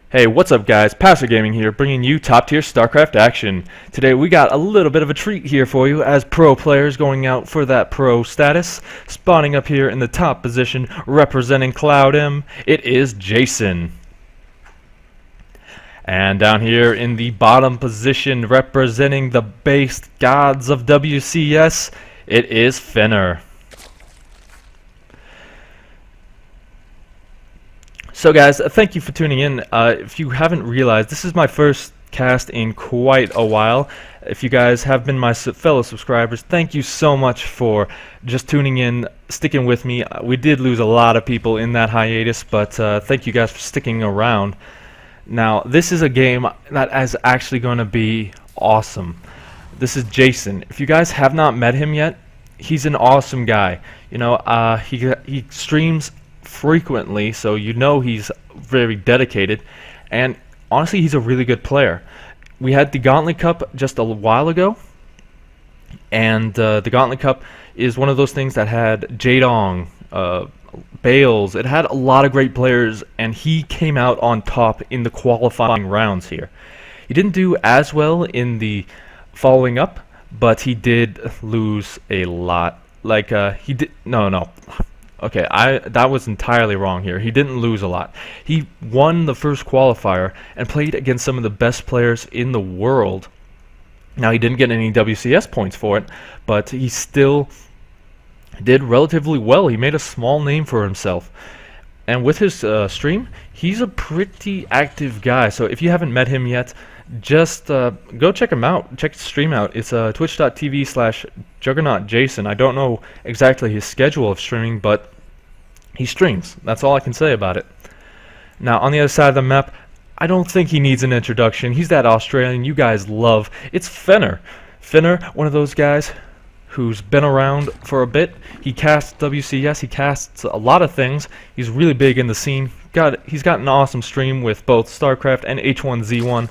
Hey, what's up guys? Passer Gaming here, bringing you top tier Starcraft action. Today we got a little bit of a treat here for you as pro players going out for that pro status. Spawning up here in the top position, representing Cloud M, it is Jason. And down here in the bottom position, representing the base gods of WCS, it is Fenner. So guys, thank you for tuning in. If you haven't realized, this is my first cast in quite a while. If you guys have been my fellow subscribers, thank you so much for just tuning in, sticking with me. We did lose a lot of people in that hiatus, but thank you guys for sticking around. Now, this is a game that is actually going to be awesome. This is Jason. If you guys have not met him yet, he's an awesome guy. You know, he streams frequently, so you know he's very dedicated, and honestly he's a really good player. We had the Gauntlet Cup just a while ago, and the Gauntlet Cup is one of those things that had Jadong, Bales, it had a lot of great players, and he came out on top in the qualifying rounds here. He didn't do as well in the following up, but he did lose a lot. Like he did no. Okay, that was entirely wrong here. He didn't lose a lot. He won the first qualifier and played against some of the best players in the world. Now, he didn't get any WCS points for it, but he still did relatively well. He made a small name for himself. And with his stream, he's a pretty active guy. So if you haven't met him yet, just go check him out. Check his stream out. It's twitch.tv/Juggernaut Jason. I don't know exactly his schedule of streaming, but he streams. That's all I can say about it. Now, on the other side of the map, I don't think he needs an introduction. He's that Australian you guys love. It's Fenner. Fenner, one of those guys who's been around for a bit. He casts WCS. He casts a lot of things. He's really big in the scene. He's got an awesome stream with both Starcraft and H1Z1.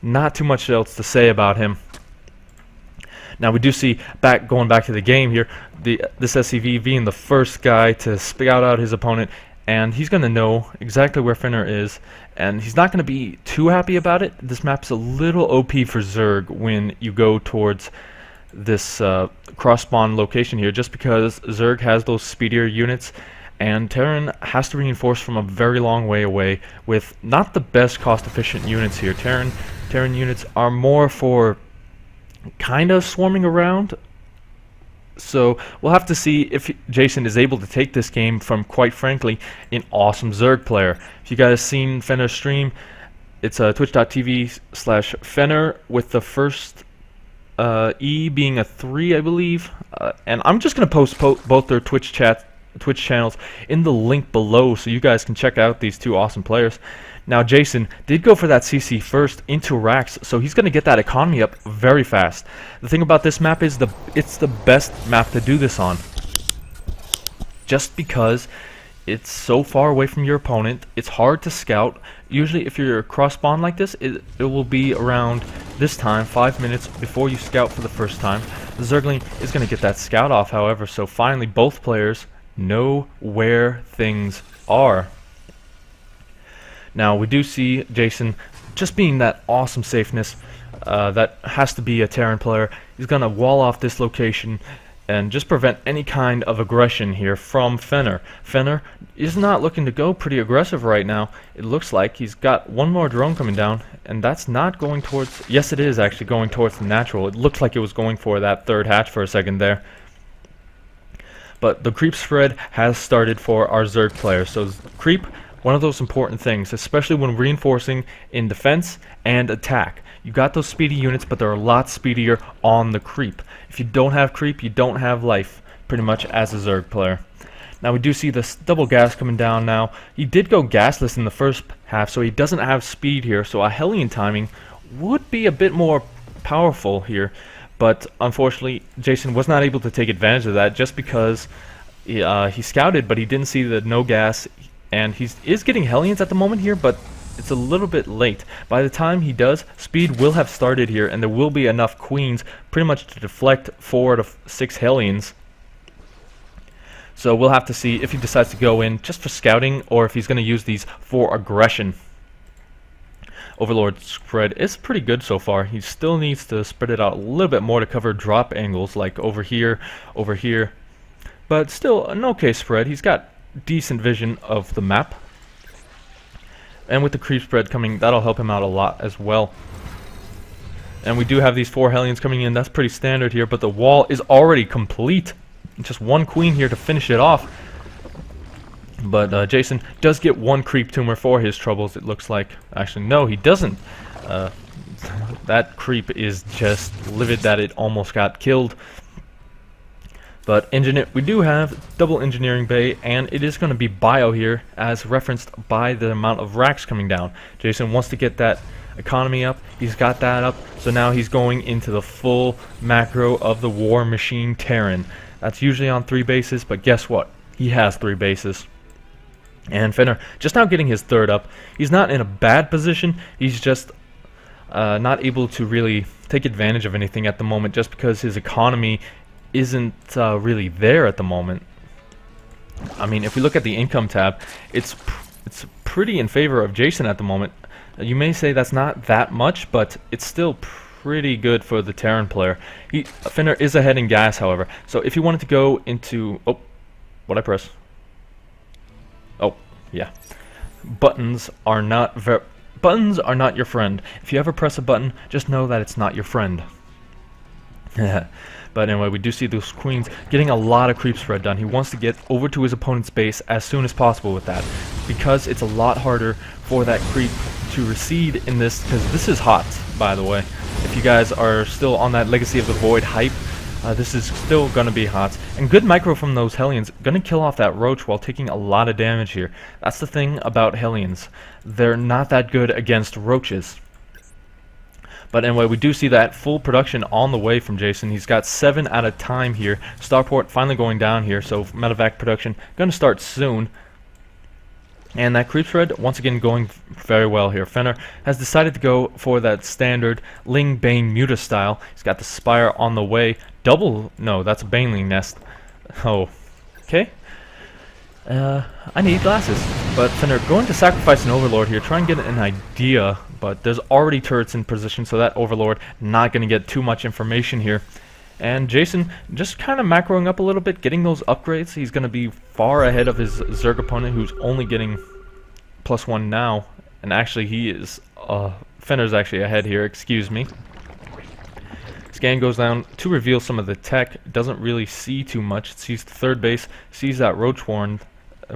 Not too much else to say about him. Now we do see going back to the game here, this SCV being the first guy to scout out his opponent, and he's going to know exactly where Fenner is, and he's not going to be too happy about it. This map's a little OP for Zerg when you go towards this cross spawn location here, just because Zerg has those speedier units, and Terran has to reinforce from a very long way away with not the best cost-efficient units here. Terran units are more for kind of swarming around, so we'll have to see if Jason is able to take this game from, quite frankly, an awesome Zerg player. If you guys seen Fenner stream, it's twitch.tv/Fenner with the first E being a 3, I believe, and I'm just going to post both their Twitch channels in the link below so you guys can check out these two awesome players. Now, Jason did go for that CC first into racks, so he's going to get that economy up very fast. The thing about this map is it's the best map to do this on, just because it's so far away from your opponent. It's hard to scout. Usually if you're cross spawn like this, it will be around this time, 5 minutes before you scout for the first time. The Zergling is going to get that scout off, however, so finally both players know where things are. Now we do see Jason just being that awesome safeness that has to be a Terran player. He's going to wall off this location and just prevent any kind of aggression here from Fenner. Fenner is not looking to go pretty aggressive right now. It looks like he's got one more drone coming down, and that's not going towards... Yes, it is actually going towards the natural. It looked like it was going for that third hatch for a second there. But the creep spread has started for our Zerg players. So creep, one of those important things, especially when reinforcing in defense and attack. You got those speedy units, but they're a lot speedier on the creep. If you don't have creep, you don't have life, pretty much, as a Zerg player. Now we do see this double gas coming down now. He did go gasless in the first half, so he doesn't have speed here, so a Hellion timing would be a bit more powerful here. But unfortunately, Jason was not able to take advantage of that just because he scouted, but he didn't see the no gas. And he is getting Hellions at the moment here, but it's a little bit late. By the time he does, speed will have started here, and there will be enough Queens pretty much to deflect 4 to 6 Hellions. So we'll have to see if he decides to go in just for scouting, or if he's going to use these for aggression. Overlord spread is pretty good so far. He still needs to spread it out a little bit more to cover drop angles like over here, but still an okay spread. He's got decent vision of the map, and with the creep spread coming, that'll help him out a lot as well. And we do have these 4 Hellions coming in. That's pretty standard here, but the wall is already complete. Just 1 queen here to finish it off. But Jason does get 1 creep tumor for his troubles, it looks like. Actually, no, he doesn't. That creep is just livid that it almost got killed. But we do have double engineering bay, and it is going to be bio here, as referenced by the amount of racks coming down. Jason wants to get that economy up. He's got that up, so now he's going into the full macro of the War Machine Terran. That's usually on 3 bases, but guess what? He has 3 bases. And Fenner just now getting his 3rd up. He's not in a bad position. He's just not able to really take advantage of anything at the moment, just because his economy isn't really there at the moment. I mean, if we look at the income tab, it's pretty in favor of Jason at the moment. You may say that's not that much, but it's still pretty good for the Terran player. Fenner is ahead in gas, however. So if you wanted to go into... Oh, what'd I press? Oh, yeah. Buttons are not your friend. If you ever press a button, just know that it's not your friend. But anyway, we do see those queens getting a lot of creep spread done. He wants to get over to his opponent's base as soon as possible with that, because it's a lot harder for that creep to recede in this, because this is hot, by the way. If you guys are still on that Legacy of the Void hype, this is still going to be hot. And good micro from those Hellions, going to kill off that Roach while taking a lot of damage here. That's the thing about Hellions. They're not that good against Roaches. But anyway, we do see that full production on the way from Jason. He's got 7 at a time here. Starport finally going down here, so medevac production going to start soon. And that creep spread, once again, going very well here. Fenner has decided to go for that standard Ling Bane Muta style. He's got the Spire on the way. No, that's a Baneling nest. Oh, okay. I need glasses. But Fenner going to sacrifice an Overlord here, try and get an idea, but there's already turrets in position, so that Overlord not going to get too much information here. And Jason just kind of macroing up a little bit, getting those upgrades. He's going to be far ahead of his Zerg opponent, who's only getting +1 now. And actually, he is... Fenner's actually ahead here, excuse me. Scan goes down to reveal some of the tech. Doesn't really see too much. It sees the 3rd base, sees that Roach Warren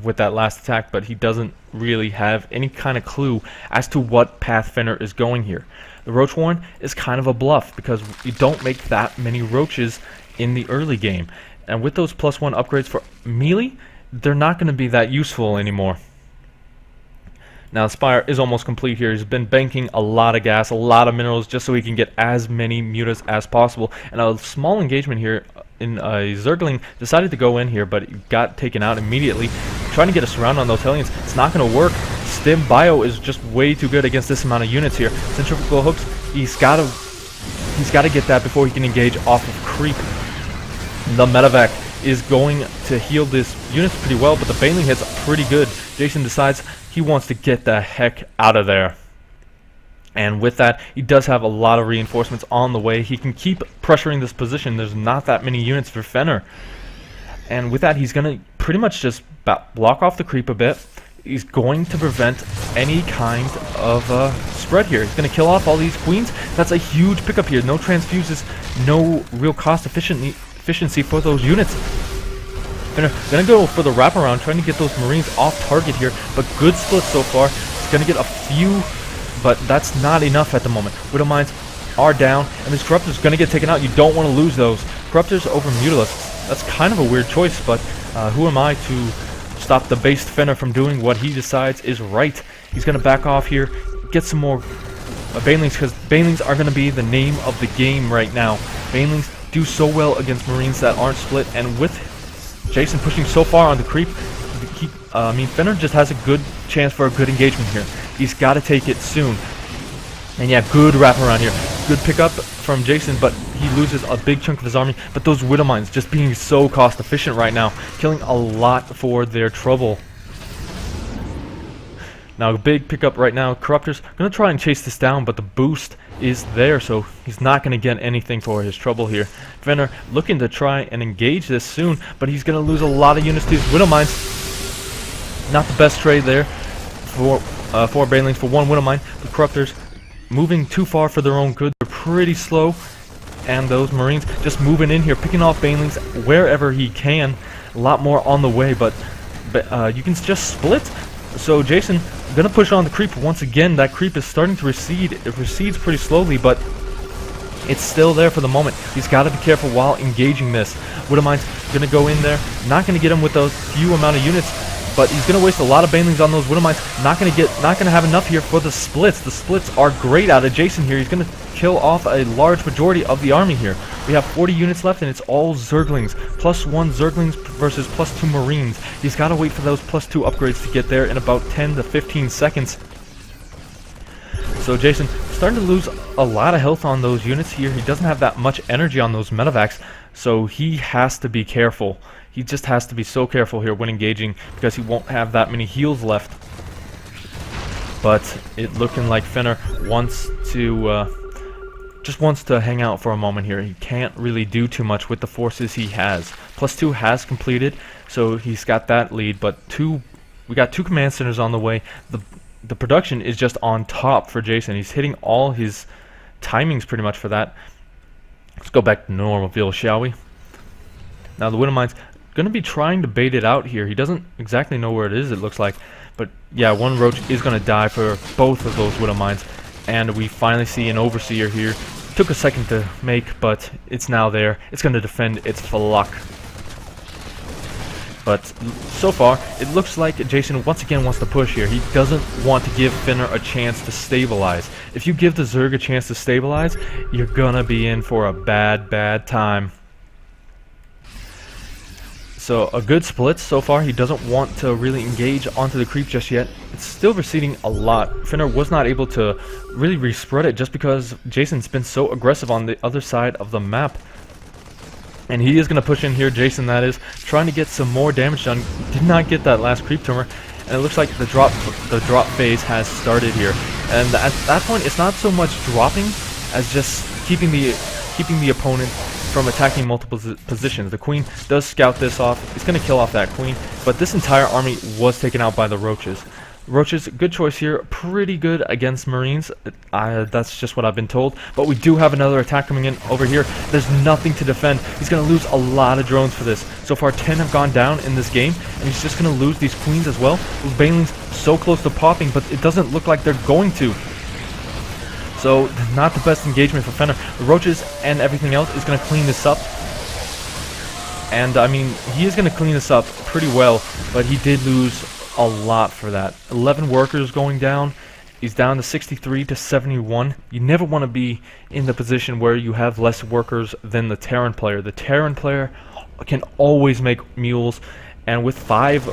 with that last attack, but he doesn't really have any kind of clue as to what path Fenner is going here. The Roach Warren is kind of a bluff, because you don't make that many Roaches in the early game. And with those +1 upgrades for melee, they're not going to be that useful anymore. Now, the Spire is almost complete here. He's been banking a lot of gas, a lot of minerals, just so he can get as many mutas as possible. And a small engagement here in Zergling decided to go in here, but it got taken out immediately. Trying to get a surround on those Hellions, it's not going to work. Stim Bio is just way too good against this amount of units here. Centrifugal hooks, he's got to get that before he can engage off of creep. The medevac is going to heal this units pretty well, but the Baneling hits pretty good. Jason decides he wants to get the heck out of there. And with that, he does have a lot of reinforcements on the way. He can keep pressuring this position. There's not that many units for Fenner. And with that, he's going to pretty much just block off the creep a bit. He's going to prevent any kind of spread here. He's going to kill off all these queens. That's a huge pickup here. No transfuses, no real cost efficiency for those units. Fenner going to go for the wraparound, trying to get those Marines off target here, but good split so far. He's going to get a few, but that's not enough at the moment. Widow Mines are down, and this Corruptor's going to get taken out. You don't want to lose those. Corruptors over Mutalisks. That's kind of a weird choice, but who am I to stop the based Fenner from doing what he decides is right? He's going to back off here, get some more Banelings, because Banelings are going to be the name of the game right now. Banelings do so well against Marines that aren't split, and with Jason pushing so far on the creep, Fenner just has a good chance for a good engagement here. He's got to take it soon. And yeah, good wraparound here. Good pickup from Jason, but he loses a big chunk of his army. But those Widow Mines just being so cost efficient right now, killing a lot for their trouble. Now a big pickup right now. Corruptor's going to try and chase this down, but the boost is there, so he's not going to get anything for his trouble here. Fenner looking to try and engage this soon, but he's going to lose a lot of units to his Widow Mines. Not the best trade there for 4 Banelings for 1 Widow Mine. The Corruptors moving too far for their own good. They're pretty slow, and those Marines just moving in here, picking off Banelings wherever he can. A lot more on the way, but you can just split. So Jason gonna push on the creep once again. That creep is starting to recede. It recedes pretty slowly, but it's still there for the moment. He's got to be careful while engaging this. Widow Mine's gonna go in there, not gonna get him with those few amount of units, but he's gonna waste a lot of Banelings on those Widow Mines. Not gonna have enough here for the splits. The splits are great out of Jason here. He's gonna kill off a large majority of the army here. We have 40 units left, and it's all Zerglings. +1 Zerglings versus +2 Marines. He's got to wait for those +2 upgrades to get there in about 10 to 15 seconds. So Jason starting to lose a lot of health on those units here. He doesn't have that much energy on those medevacs, so he has to be careful. He just has to be so careful here when engaging, because he won't have that many heals left. But it looking like Fenner wants to just wants to hang out for a moment here. He can't really do too much with the forces he has. +2 has completed, so he's got that lead, but we got 2 command centers on the way. The production is just on top for Jason. He's hitting all his timings pretty much for that. Let's go back to normal field, shall we? Now the Widow Mine's going to be trying to bait it out here. He doesn't exactly know where it is, it looks like. But yeah, 1 Roach is going to die for both of those Widow Mines. And we finally see an Overseer here. Took a second to make, but it's now there. It's going to defend its flak. But so far, it looks like Jason once again wants to push here. He doesn't want to give Fenner a chance to stabilize. If you give the Zerg a chance to stabilize, you're gonna be in for a bad time. So a good split so far. He doesn't want to really engage onto the creep just yet. It's still receding a lot. Fenner was not able to really respread it just because Jason's been so aggressive on the other side of the map. And he is going to push in here, Jason that is, trying to get some more damage done. Did not get that last creep tumor, and it looks like the drop phase has started here. And at that point, it's not so much dropping as just keeping the opponent from attacking multiple positions. The Queen does scout this off. It's going to kill off that Queen, but this entire army was taken out by the Roaches. Roaches, good choice here. Pretty good against Marines. That's just what I've been told. But we do have another attack coming in over here. There's nothing to defend. He's going to lose a lot of drones for this. So far, 10 have gone down in this game, and he's just going to lose these Queens as well. Those Banelings so close to popping, but it doesn't look like they're going to. So, not the best engagement for Fenner. The Roaches and everything else is going to clean this up. And, I mean, he is going to clean this up pretty well, but he did lose a lot for that. 11 workers going down. He's down to 63 to 71. You never want to be in the position where you have less workers than the Terran player. The Terran player can always make mules, and with 5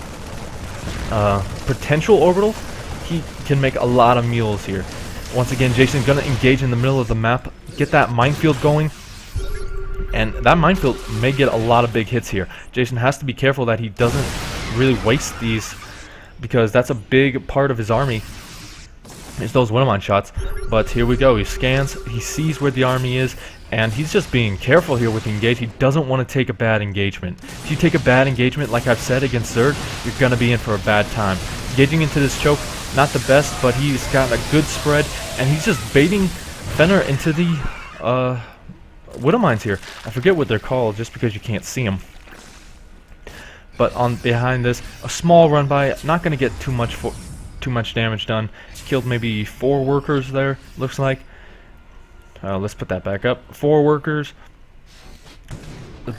potential orbitals, he can make a lot of mules here. Once again, Jason's going to engage in the middle of the map, get that minefield going, and that minefield may get a lot of big hits here. Jason has to be careful that he doesn't really waste these, because that's a big part of his army. It's those Widow Mine shots. But here we go. He scans, he sees where the army is, and he's just being careful here with the engage. He doesn't want to take a bad engagement. If you take a bad engagement, like I've said, against Zerg, you're going to be in for a bad time. Engaging into this choke, not the best, but he's got a good spread, and he's just baiting Fenner into the Widow Mines here. I forget what they're called, just because you can't see them. But on behind this, a small run by, not going to get too much damage done. Killed maybe 4 workers there, looks like. Let's put that back up. 4 workers.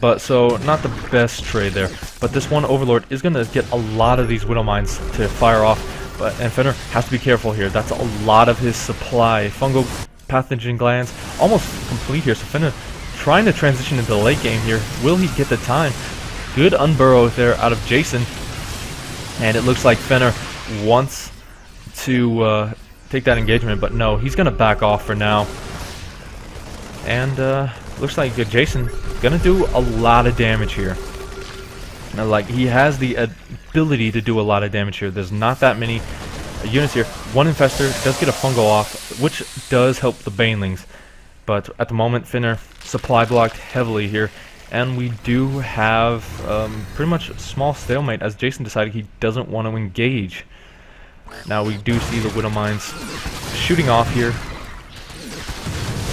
But so, not the best trade there. But this one Overlord is going to get a lot of these Widow Mines to fire off. And Fenner has to be careful here. That's a lot of his supply. Fungal pathogen glands almost complete here. So Fenner trying to transition into the late game here. Will he get the time? Good unburrow there out of Jason. And it looks like Fenner wants to take that engagement, but no, he's going to back off for now. And looks like Jason going to do a lot of damage here. Now, like, he has the ability to do a lot of damage here. There's not that many units here. One Infestor does get a Fungal off, which does help the Banelings. But at the moment, Fenner supply blocked heavily here. And we do have pretty much a small stalemate as Jason decided he doesn't want to engage. Now we do see the Widow Mines shooting off here.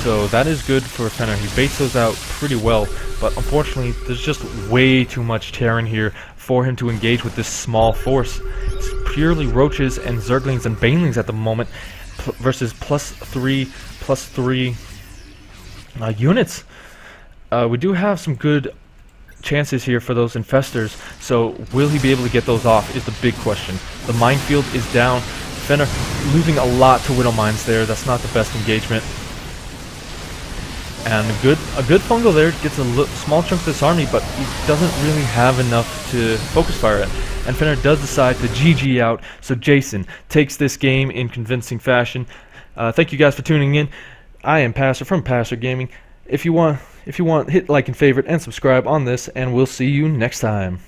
So that is good for Fenner. He baits those out pretty well. But unfortunately, there's just way too much Terran here for him to engage with this small force. It's purely Roaches and Zerglings and Banelings at the moment versus +3 units. We do have some good chances here for those Infestors, so will he be able to get those off is the big question. The minefield is down. Fenner losing a lot to Widow Mines there. That's not the best engagement. And a good fungal there gets a small chunk of this army, but he doesn't really have enough to focus fire at. And Fenner does decide to GG out, so Jason takes this game in convincing fashion. Thank you guys for tuning in. I am Passer from Passer Gaming. If you want, hit like and favorite and subscribe on this, and we'll see you next time.